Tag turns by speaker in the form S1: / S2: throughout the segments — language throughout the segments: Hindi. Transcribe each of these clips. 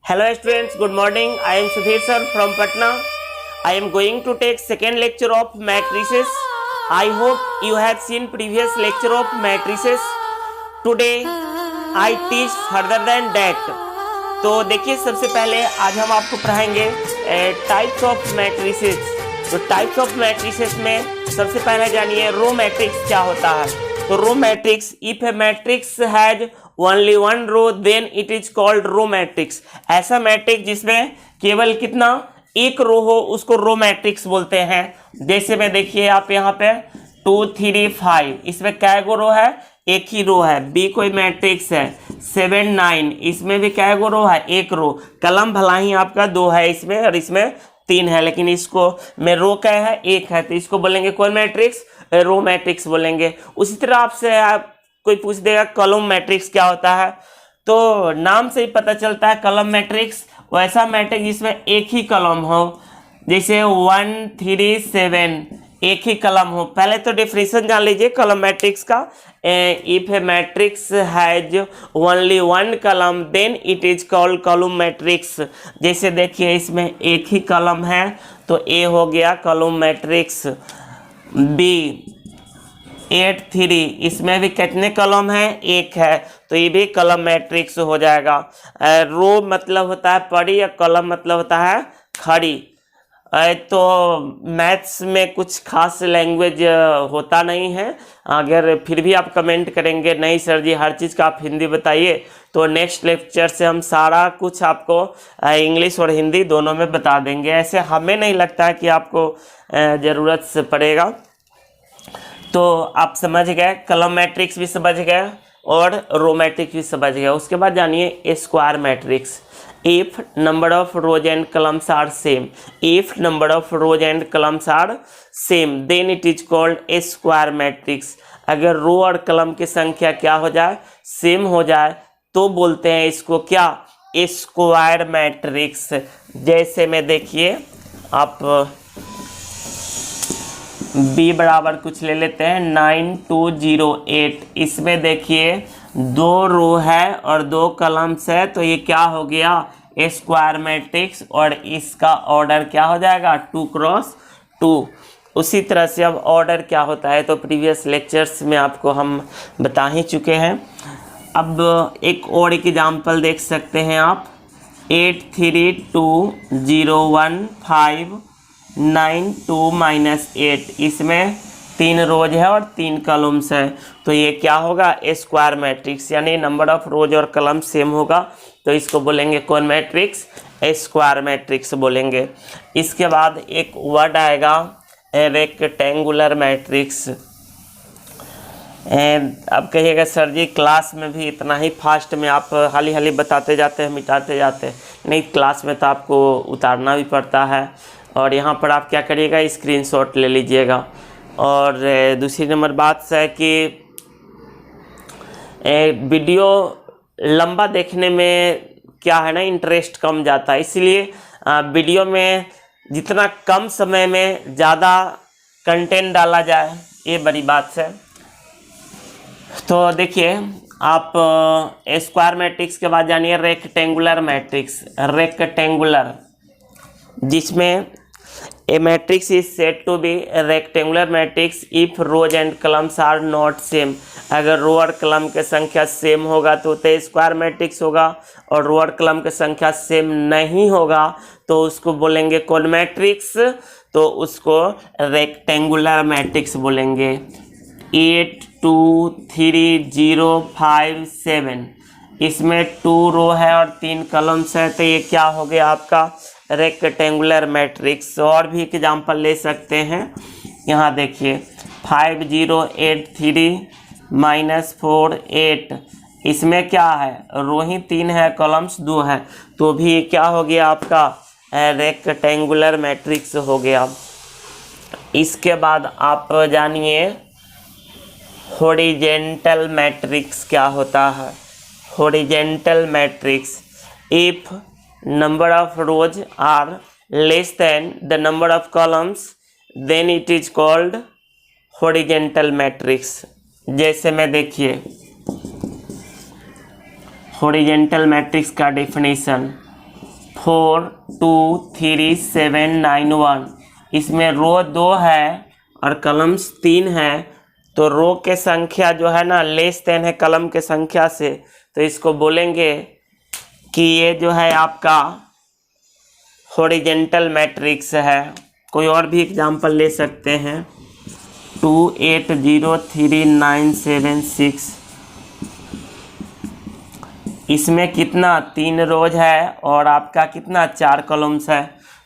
S1: Hello students, good morning. I am Sudhir sir from Patna. I am going to take second lecture of matrices. I hope you have seen previous lecture of matrices. Today I teach further than that. तो देखिए सबसे पहले आज हम आपको पढ़ाएंगे टाइप्स ऑफ मैट्रिसेस। तो टाइप्स ऑफ मैट्रिसेस में सबसे पहले जानिए रो मैट्रिक्स क्या होता है। तो row matrix, if a matrix has only one row then it is called row matrix. ऐसा मैट्रिक्स जिसमें केवल कितना एक रो हो उसको रो मैट्रिक्स बोलते हैं। जैसे में देखिए आप यहाँ पे 2 3 5, इसमें कै गो रो है? एक ही रो है। बी कोई मैट्रिक्स है 7 9, इसमें भी कै गो रो है? एक रो। कलम भला ही आपका 2 है इसमें और इसमें 3 है, लेकिन इसको में रो क्या है? एक है, तो इसको बोलेंगे कौन मैट्रिक्स? रो मैट्रिक्स बोलेंगे। उसी तरह आपसे आप कोई पूछ देगा कॉलम मैट्रिक्स क्या होता है, तो नाम से ही पता चलता है कॉलम मैट्रिक्स वैसा मैट्रिक्स जिसमें एक ही कॉलम हो, जैसे 1 3 7 एक ही कॉलम हो। पहले तो डेफिनेशन जान लीजिए कॉलम मैट्रिक्स का। If a matrix has only one column then it is called column matrix. जैसे देखिए इसमें एक ही कॉलम है तो ए हो गया कॉलम मैट्रिक्स। बी 8 3, इसमें भी कितने कॉलम है? एक है, तो ये भी कॉलम मैट्रिक्स हो जाएगा। रो मतलब होता है पड़ी, या कॉलम मतलब होता है खड़ी। तो मैथ्स में कुछ खास लैंग्वेज होता नहीं है। अगर फिर भी आप कमेंट करेंगे नहीं सर जी हर चीज़ का आप हिंदी बताइए, तो नेक्स्ट लेक्चर से हम सारा कुछ आपको इंग्लिश और हिंदी दोनों में बता देंगे। ऐसे हमें नहीं लगता है कि आपको ज़रूरत से पड़ेगा। तो आप समझ गए, कॉलम मैट्रिक्स भी समझ गए और रो मैट्रिक्स भी समझ गए। उसके बाद जानिए square matrix. If number of rows and columns are same, if number of rows and columns are same then it is called a square matrix. अगर रो और कॉलम की संख्या क्या हो जाए? सेम हो जाए, तो बोलते हैं इसको क्या? Square matrix. जैसे में देखिए आप b बराबर कुछ ले लेते हैं 9 2 0 8, इसमें देखिए 2 रो है और 2 कॉलम्स है, तो ये क्या हो गया? Square matrix. और इसका ऑर्डर क्या हो जाएगा? 2 क्रॉस 2। उसी तरह से अब ऑर्डर क्या होता है तो प्रीवियस लेक्चर्स में आपको हम बता ही चुके हैं। अब एक और एग्जाम्पल देख सकते हैं आप। 8 3 2 0 1 5 9 2 -8, इसमें 3 रोज है और 3 कॉलम्स है, तो ये क्या होगा? Square matrix. यानी नंबर ऑफ रोज और कॉलम सेम होगा, तो इसको बोलेंगे कौन मैट्रिक्स? स्क्वायर मैट्रिक्स बोलेंगे। इसके बाद एक वर्ड आएगा रेक्टेंगुलर मैट्रिक्स। अब कहिएगा सर जी क्लास में भी इतना ही फास्ट में आप हाली हाली बताते जाते हैं, मिटाते जाते हैं। नहीं, क्लास में तो आपको उतारना भी पड़ता है। और यहाँ पर आप क्या करिएगा? स्क्रीनशॉट ले लीजिएगा। और दूसरी नंबर बात है कि वीडियो लंबा देखने में क्या है ना, इंटरेस्ट कम जाता है, इसलिए वीडियो में जितना कम समय में ज़्यादा कंटेंट डाला जाए, ये बड़ी बात है। तो देखिए आप स्क्वायर मैट्रिक्स के बाद जानिए रेक्टेंगुलर मैट्रिक्स। रेक्टेंगुलर, जिसमें a matrix is said to be rectangular matrix if rows and columns are not same. अगर रो और कॉलम की संख्या सेम होगा तो स्क्वायर मैट्रिक्स होगा, और रो और कॉलम की संख्या सेम नहीं होगा तो उसको बोलेंगे कौन मैट्रिक्स? तो उसको रेक्टेंगुलर मैट्रिक्स बोलेंगे। 8 2 3 0 5 7, इसमें 2 रो है और 3 कॉलम्स है, तो ये क्या हो गया आपका? Rectangular matrix. और भी एग्जाम्पल ले सकते हैं। यहाँ देखिए 5 0 8 3 -4 8, इसमें क्या है? रो ही 3 है, कॉलम्स 2 है, तो भी क्या हो गया आपका? रेक्टेंगुलर मैट्रिक्स हो गया। इसके बाद आप जानिए हॉरिजॉन्टल मैट्रिक्स क्या होता है। Horizontal matrix, if number of rows are less than the number of columns then it is called horizontal matrix। जैसे में देखिए हॉरिजॉन्टल मैट्रिक्स का डेफिनेशन, 4 2 3 7 9 1। इसमें रो 2 है और कलम्स 3 है, तो रो के संख्या जो है ना लेस देन है कलम के संख्या से, तो इसको बोलेंगे कि ये जो है आपका हॉरिजेंटल मैट्रिक्स है। कोई और भी एग्जांपल ले सकते हैं। 2 8 0 3 9 7 6। इसमें कितना 3 रोज है और आपका कितना 4 कॉलम्स है,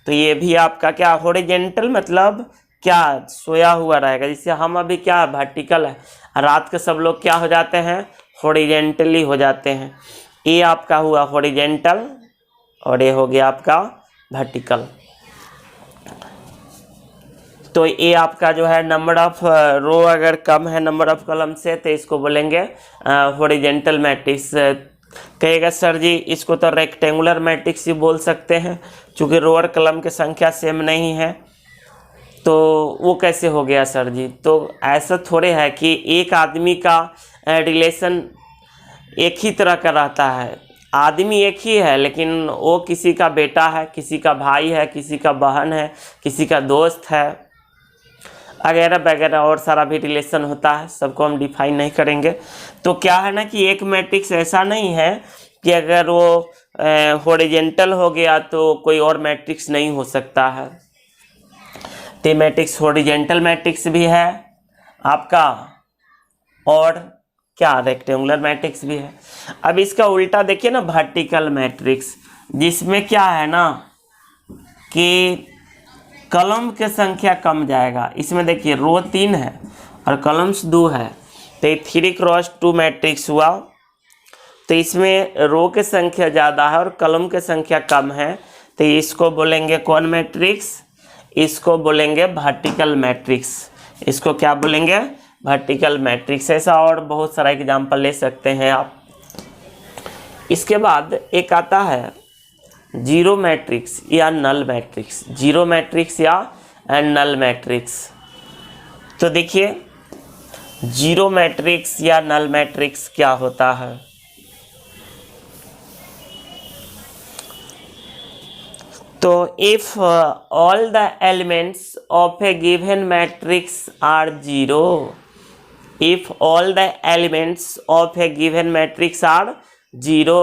S1: तो ये भी आपका क्या हॉरिजेंटल मतलब क्या सोया हुआ रहेगा। जिससे हम अभी क्या वर्टिकल है, रात के सब लोग क्या हो जाते हैं हॉरिजेंटली हो जाते हैं। ये आपका हुआ हॉरिजेंटल और ये हो गया आपका वर्टिकल। तो ये आपका जो है नंबर ऑफ रो अगर कम है नंबर ऑफ कॉलम से, तो इसको बोलेंगे हॉरिजेंटल मैट्रिक्स। कहेगा सर जी इसको तो रेक्टेंगुलर मैट्रिक्स ही बोल सकते हैं, चूँकि रो और कलम की संख्या सेम नहीं है, तो वो कैसे हो गया सर जी। तो ऐसा थोड़े है कि एक आदमी का रिलेशन एक ही तरह का रहता है। आदमी एक ही है, लेकिन वो किसी का बेटा है, किसी का भाई है, किसी का बहन है, किसी का दोस्त है, वगैरह वगैरह और सारा भी रिलेशन होता है। सबको हम डिफाइन नहीं करेंगे। तो क्या है ना कि एक मैट्रिक्स ऐसा नहीं है कि अगर वो हॉरिजेंटल हो गया तो कोई और मैट्रिक्स नहीं हो सकता है। तो मैट्रिक्स हॉरिजेंटल मैट्रिक्स भी है आपका और क्या रेक्टेंगुलर मैट्रिक्स भी है। अब इसका उल्टा देखिए ना वर्टिकल मैट्रिक्स, जिसमें क्या है ना कि कलम की संख्या कम जाएगा। इसमें देखिए रो 3 है और कलम्स 2 है, तो ये 3x2 मैट्रिक्स हुआ। तो इसमें रो की संख्या ज़्यादा है और कलम की संख्या कम है, तो इसको बोलेंगे कौन मैट्रिक्स, इसको बोलेंगे वर्टिकल मैट्रिक्स। इसको क्या बोलेंगे वर्टिकल मैट्रिक्स। ऐसा और बहुत सारा एग्जाम्पल ले सकते हैं आप। इसके बाद एक आता है जीरो मैट्रिक्स या नल मैट्रिक्स। जीरो मैट्रिक्स या नल मैट्रिक्स। तो देखिए जीरो मैट्रिक्स या नल मैट्रिक्स क्या होता है। तो if all the elements of a given matrix are zero, if all the elements of a given matrix are zero,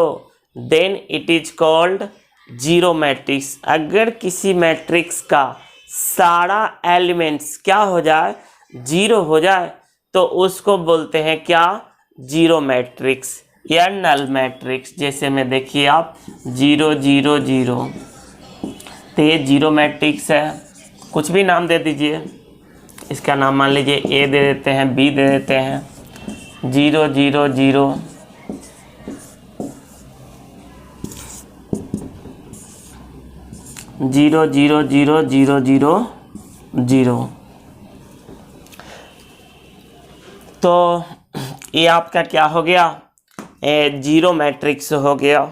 S1: then it is called zero matrix। अगर किसी मैट्रिक्स का सारा एलिमेंट्स क्या हो जाए जीरो हो जाए, तो उसको बोलते हैं क्या जीरो मैट्रिक्स या नल मैट्रिक्स। जैसे में देखिए आप 0 0 0, तो ये जीरो मैट्रिक्स है। कुछ भी नाम दे दीजिए, इसका नाम मान लीजिए ए दे देते हैं, बी दे देते हैं, 0 0 0 0 0 0 0 0 0। तो ये आपका क्या हो गया जीरो मैट्रिक्स हो गया।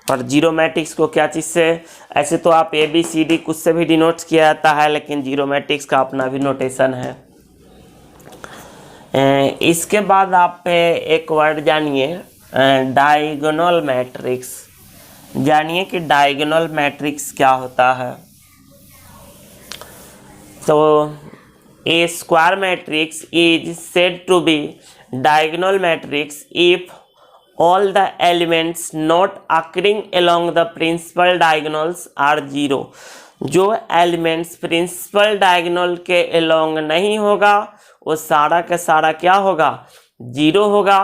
S1: और जीरो मैट्रिक्स को क्या चीज़ से, ऐसे तो आप ए बी सी डी कुछ से भी डिनोट किया जाता है, लेकिन जीरो मैट्रिक्स का अपना भी नोटेशन है। इसके बाद आप एक वर्ड जानिए डायगोनल मैट्रिक्स। जानिए कि डायगोनल मैट्रिक्स क्या होता है। तो a square matrix is said to be diagonal matrix if all the elements not occurring along the principal diagonals are zero। जो एलिमेंट्स प्रिंसिपल डायगोनल के along नहीं होगा वो सारा का सारा क्या होगा जीरो होगा।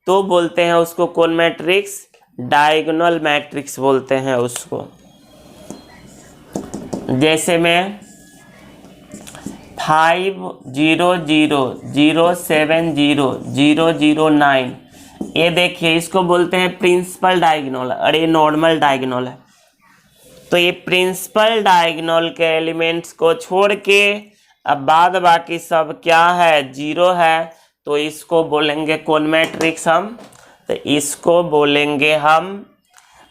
S1: तो बोलते हैं उसको कौन मैट्रिक्स, डायगोनल मैट्रिक्स बोलते हैं उसको। जैसे में 5 0 0 0 7 0 0 0 9, ये देखिए इसको बोलते हैं प्रिंसिपल डायगोनल और ये नॉर्मल डायगोनल है। तो ये प्रिंसिपल डायगोनल के एलिमेंट्स को छोड़ के अब बाद बाकी सब क्या है जीरो है, तो इसको बोलेंगे कौन मैट्रिक्स हम, तो इसको बोलेंगे हम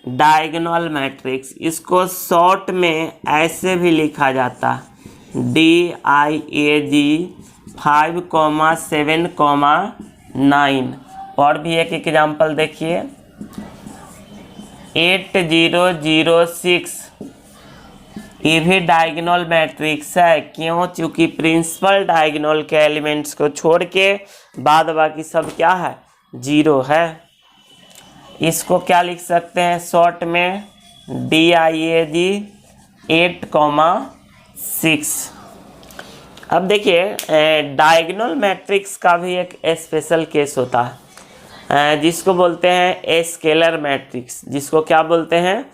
S1: डायगोनल मैट्रिक्स। इसको शॉर्ट में ऐसे भी लिखा जाता है DIAG 5, 7, 9। और भी एक एग्जाम्पल देखिए 8006 ये भी डायगोनल मैट्रिक्स है। क्यों? क्योंकि प्रिंसिपल डायगोनल के एलिमेंट्स को छोड़ के बाद बाकी सब क्या है? जीरो है। इसको क्या लिख सकते हैं शॉर्ट में? DIAG 8,6। अब देखिए डायगोनल मैट्रिक्स का भी एक स्पेशल केस होता है जिसको बोलते हैं स्केलर मैट्रिक्स। जिसको क्या बोलते हैं?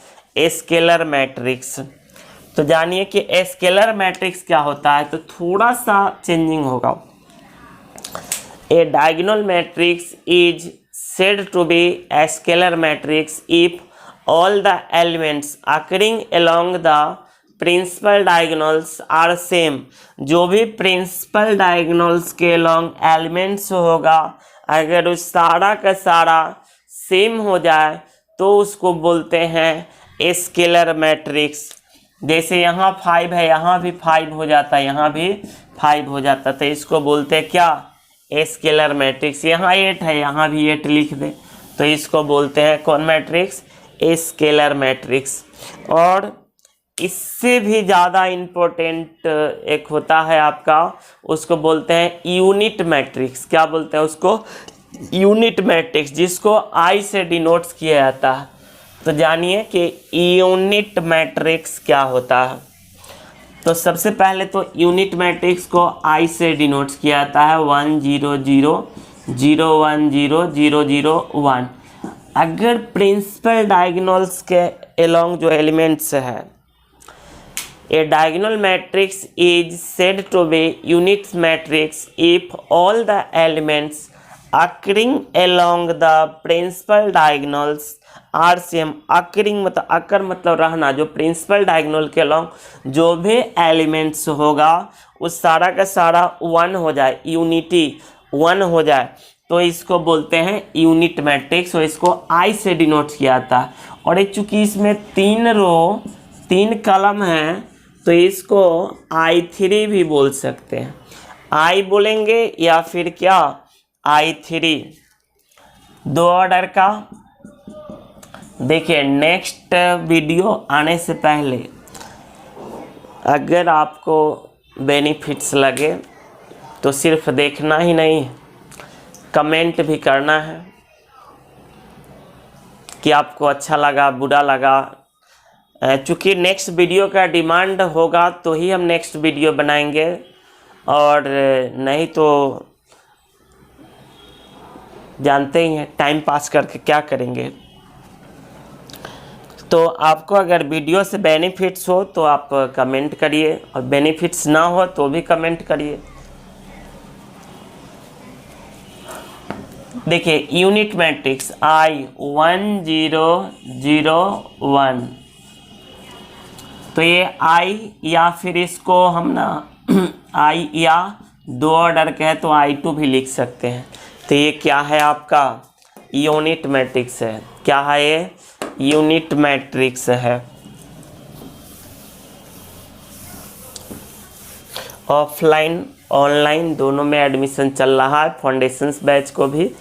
S1: Scalar matrix. तो जानिए कि स्केलर मैट्रिक्स क्या होता है, तो थोड़ा सा चेंजिंग होगा। A diagonal matrix is said to be a scalar matrix if all the elements occurring along the principal diagonals are same। जो भी प्रिंसिपल डायगोनल्स के along एलिमेंट्स होगा अगर उस सारा का सारा सेम हो जाए तो उसको बोलते हैं स्केलर मैट्रिक्स। जैसे यहाँ 5 है, यहाँ भी 5 हो जाता है, यहाँ भी 5 हो जाता है, तो इसको बोलते हैं क्या? Scalar matrix. यहाँ 8 है, यहाँ भी 8 लिख दे तो इसको बोलते हैं कौन मैट्रिक्स? Scalar matrix. और इससे भी ज़्यादा इम्पोर्टेंट एक होता है आपका, उसको बोलते हैं यूनिट मैट्रिक्स। क्या बोलते हैं उसको? यूनिट मैट्रिक्स, जिसको I से डिनोट्स किया जाता है। तो जानिए कि यूनिट मैट्रिक्स क्या होता है। तो सबसे पहले तो यूनिट मैट्रिक्स को I से डिनोट किया जाता है 1 0 0 0 1 0 0 0 1। अगर प्रिंसिपल डायगोनल्स के अलोंग जो एलिमेंट्स है, a diagonal matrix is said to be unit matrix if all the elements occurring along the principal diagonals are same. Occurring मतलब अकर मतलब रहना, जो प्रिंसिपल डायगोनल के अलॉन्ग जो भी एलिमेंट्स होगा उस सारा का सारा 1 हो जाए, यूनिटी 1 हो जाए, तो इसको बोलते हैं यूनिट मैट्रिक्स। और इसको I से डिनोट किया जाता है। और एक चूँकि इसमें 3 रो 3 कॉलम हैं तो इसको I3 भी बोल सकते हैं। I बोलेंगे या फिर क्या? I3 दो ऑर्डर का। देखिए नेक्स्ट वीडियो आने से पहले अगर आपको बेनिफिट्स लगे तो सिर्फ देखना ही नहीं, कमेंट भी करना है कि आपको अच्छा लगा बुरा लगा। चूँकि नेक्स्ट वीडियो का डिमांड होगा तो ही हम नेक्स्ट वीडियो बनाएंगे, और नहीं तो जानते ही हैं टाइम पास करके क्या करेंगे। तो आपको अगर वीडियो से बेनिफिट्स हो तो आप कमेंट करिए, और बेनिफिट्स ना हो तो भी कमेंट करिए। देखिए यूनिट मैट्रिक्स I 1 0 0 1, तो ये I या फिर इसको हम ना I या दो ऑर्डर के है तो I2 भी लिख सकते हैं। तो ये क्या है? आपका यूनिट मैट्रिक्स है। क्या है ये? यूनिट मैट्रिक्स है। ऑफलाइन ऑनलाइन दोनों में एडमिशन चल रहा है। फाउंडेशंस बैच को भी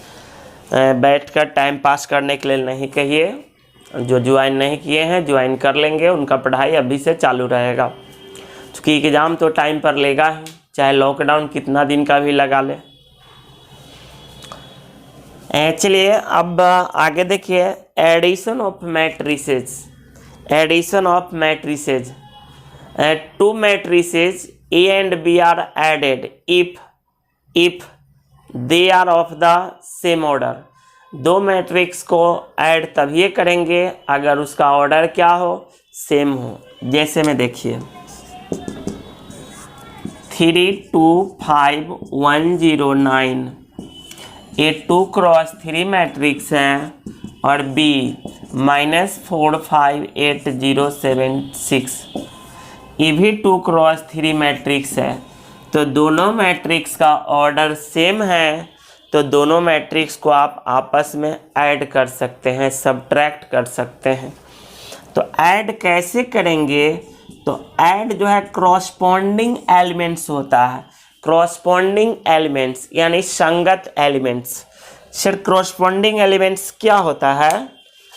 S1: बैठकर टाइम पास करने के लिए नहीं कहिए। जो ज्वाइन नहीं किए हैं ज्वाइन कर लेंगे, उनका पढ़ाई अभी से चालू रहेगा। क्योंकि एग्ज़ाम तो टाइम पर लेगा ही, चाहे लॉकडाउन कितना दिन का भी लगा ले। चलिए अब आगे देखिए addition of matrices. Addition of matrices, two matrices A and B are added if they are of the same order। दो मैट्रिक्स को ऐड तभी करेंगे अगर उसका ऑर्डर क्या हो? सेम हो। जैसे में देखिए 3 2 5 1 0 9 A 2 क्रॉस 3 मैट्रिक्स है, और B -4 5 8 0 7 6 ये भी 2 क्रॉस 3 मैट्रिक्स है। तो दोनों मैट्रिक्स का ऑर्डर सेम है, तो दोनों मैट्रिक्स को आप आपस में ऐड कर सकते हैं, सब्ट्रैक्ट कर सकते हैं। तो ऐड कैसे करेंगे? तो ऐड जो है क्रॉसपॉन्डिंग एलिमेंट्स होता है। क्रॉसपॉन्डिंग एलिमेंट्स यानी संगत एलिमेंट्स। सर क्रॉसपॉन्डिंग एलिमेंट्स क्या होता है?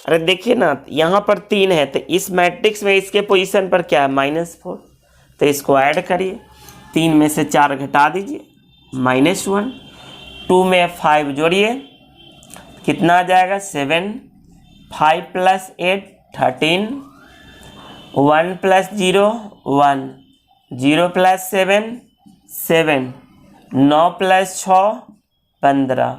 S1: अरे देखिए ना, यहाँ पर 3 है तो इस मैट्रिक्स में इसके पोजीशन पर क्या है -4, तो इसको ऐड करिए। 3 में से 4 घटा दीजिए -1, 2 में 5 जोड़िए कितना आ जाएगा 7, 5 + 8 13, 1 + 0 1, 0 + 7 7, 9 + 6 15।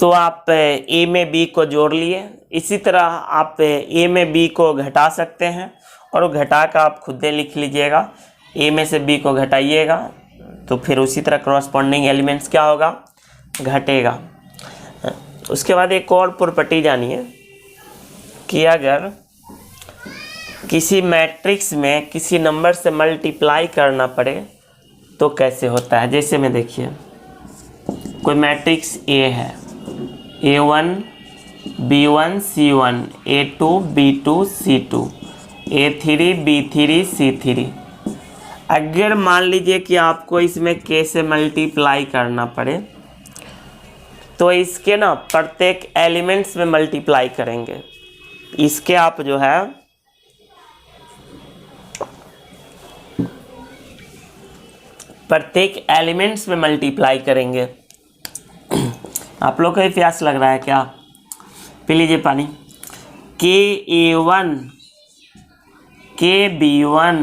S1: तो आप ए में बी को जोड़ लिए। इसी तरह आप ए में बी को घटा सकते हैं और घटा कर आप खुद लिख लीजिएगा। ए में से बी को घटाइएगा तो फिर उसी तरह करस्पॉन्डिंग एलिमेंट्स क्या होगा, घटेगा। उसके बाद एक और प्रॉपर्टी जानिए कि अगर किसी मैट्रिक्स में किसी नंबर से मल्टीप्लाई करना पड़े तो कैसे होता है। जैसे में देखिए कोई मैट्रिक्स ए है, A1 B1 C1 A2 B2 C2 A3 B3 C3। अगर मान लीजिए कि आपको इसमें K से मल्टीप्लाई करना पड़े तो इसके ना प्रत्येक एलिमेंट्स में मल्टीप्लाई करेंगे। इसके आप जो है प्रत्येक एलिमेंट्स में मल्टीप्लाई करेंगे। आप लोग को भी प्यास लग रहा है क्या, पी लीजिए पानी। KA1 KB1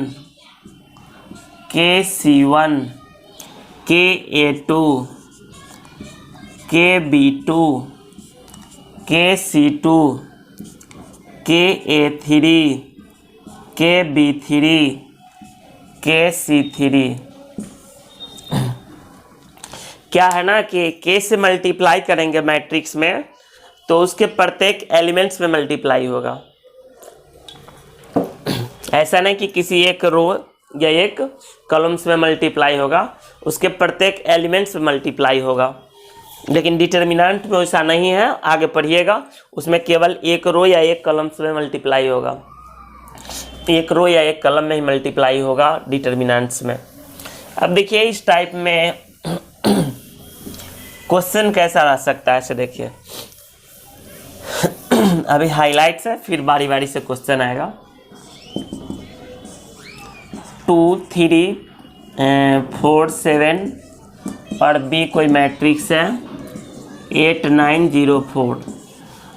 S1: KC1 KA2 KB2 KC2 KA3 KB3 KC3। क्या है ना कि K से मल्टीप्लाई करेंगे मैट्रिक्स में तो उसके प्रत्येक एलिमेंट्स में मल्टीप्लाई होगा। ऐसा नहीं कि किसी एक रो या एक कॉलम्स में मल्टीप्लाई होगा, उसके प्रत्येक एलिमेंट्स में मल्टीप्लाई होगा। लेकिन डिटर्मिनेंट में ऐसा नहीं है, आगे पढ़िएगा, उसमें केवल एक रो या एक कॉलम्स में मल्टीप्लाई होगा, एक रो या एक कॉलम में ही मल्टीप्लाई होगा डिटर्मिनेंट्स में। अब देखिए इस टाइप में क्वेश्चन कैसा रह सकता है, ऐसे देखिए अभी हाइलाइट्स है, फिर बारी बारी से क्वेश्चन आएगा। 2 3 4 7 और बी कोई मैट्रिक्स है 8 9 0 4।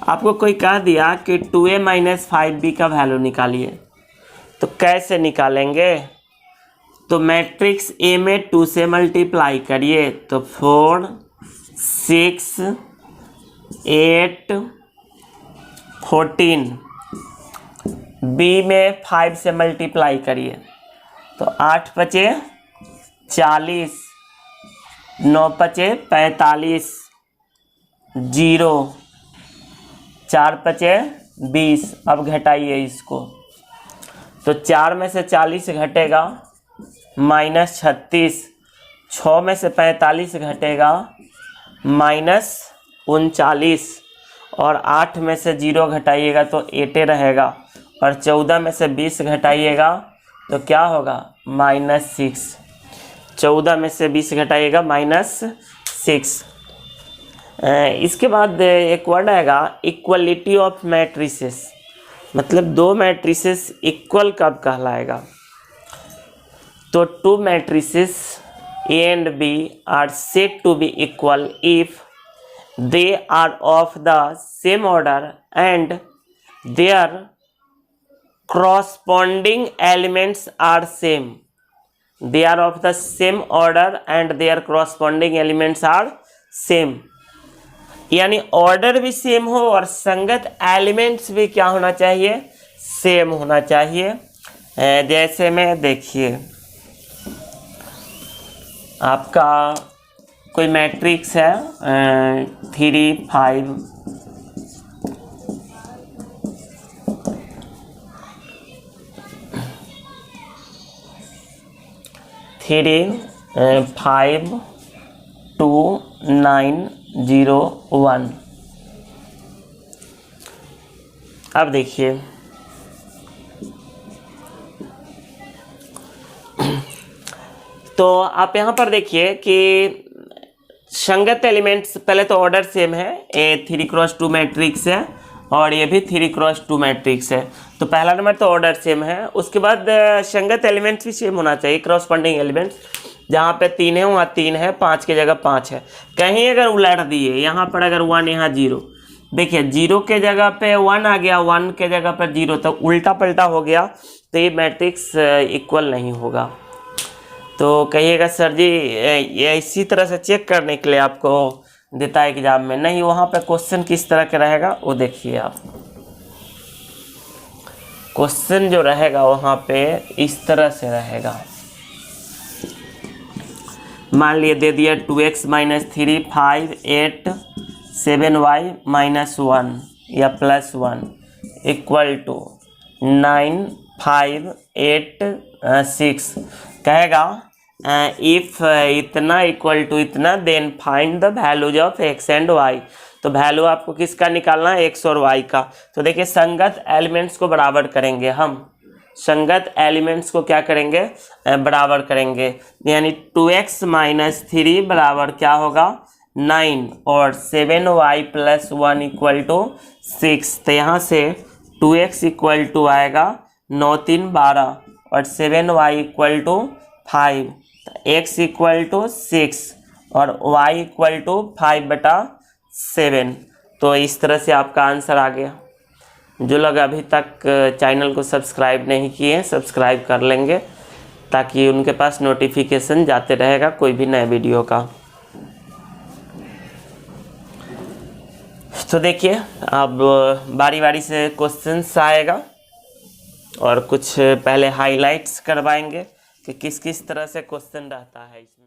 S1: आपको कोई कह दिया कि 2a - 5b का वैल्यू निकालिए, तो कैसे निकालेंगे। तो मैट्रिक्स ए में 2 से मल्टीप्लाई करिए तो 4 6 8 14। बी में 5 से मल्टीप्लाई करिए तो 8 × 5 = 40, 9 × 5 = 45, 0, 4 × 5 = 20। अब घटाइए इसको तो 4 में से 40 घटेगा -36, 6 में से 45 घटेगा -39 और 8 में से 0 घटाइएगा तो 8 रहेगा और 14 में से 20 घटाइएगा तो क्या होगा -6। 14 में से 20 घटाइएगा -6। इसके बाद एक वर्ड आएगा इक्वलिटी ऑफ मैट्रिसेस, मतलब दो मैट्रिसेस इक्वल कब कहलाएगा। तो 2 matrices A and B are said to be equal if they are of the same order and their corresponding elements are same. They are of the same order and their corresponding elements are same. यानी ऑर्डर भी सेम हो और संगत एलिमेंट्स भी क्या होना चाहिए, सेम होना चाहिए। जैसे में देखिए आपका कोई मैट्रिक्स है 3 5 3 5 2 9 0 1। अब देखिए तो आप यहाँ पर देखिए कि संगत एलिमेंट्स, पहले तो ऑर्डर सेम है, ए 3x2 मैट्रिक्स है और ये भी 3x2 मैट्रिक्स है, तो पहला नंबर तो ऑर्डर सेम है। उसके बाद संगत एलिमेंट्स भी सेम होना चाहिए, क्रॉसपोंडिंग एलिमेंट्स, जहाँ पे 3 है वहाँ 3 है, 5 की जगह 5 है। कहीं अगर उलट दिए, यहाँ पर अगर 1 यहाँ 0, देखिए 0 के जगह पे 1 आ गया, 1 के जगह पर 0, तो उल्टा पलटा हो गया, तो ये मैट्रिक्स इक्वल नहीं होगा। तो कहिएगा सर जी ये इसी तरह से चेक करने के लिए आपको देता है एग्जाम में, नहीं, वहाँ पे क्वेश्चन किस तरह का रहेगा वो देखिए आप। क्वेश्चन जो रहेगा वहाँ पे इस तरह से रहेगा, मान लिए दे दिया 2x - 3 5 8 7y - 1 या +1 इक्वल टू 9 5 8 6, कहेगा इफ इतना इक्वल टू इतना then find the values of x and y। तो वैल्यू आपको किसका निकालना है, x और y का। तो देखिए संगत एलिमेंट्स को बराबर करेंगे हम, संगत एलिमेंट्स को क्या करेंगे, बराबर करेंगे, यानी 2x - 3 बराबर क्या होगा 9 और 7y + 1 इक्वल टू 6। तो यहाँ से 2x इक्वल टू आएगा 9 3 12 और 7y equal to 5, x equal to 6 और y इक्वल टू 5/7। तो इस तरह से आपका आंसर आ गया। जो लोग अभी तक चैनल को सब्सक्राइब नहीं किए हैं, सब्सक्राइब कर लेंगे ताकि उनके पास नोटिफिकेशन जाते रहेगा कोई भी नए वीडियो का। तो देखिए अब बारी बारी से क्वेश्चंस आएगा और कुछ पहले हाइलाइट्स करवाएंगे कि किस किस तरह से क्वेश्चन रहता है इसमें।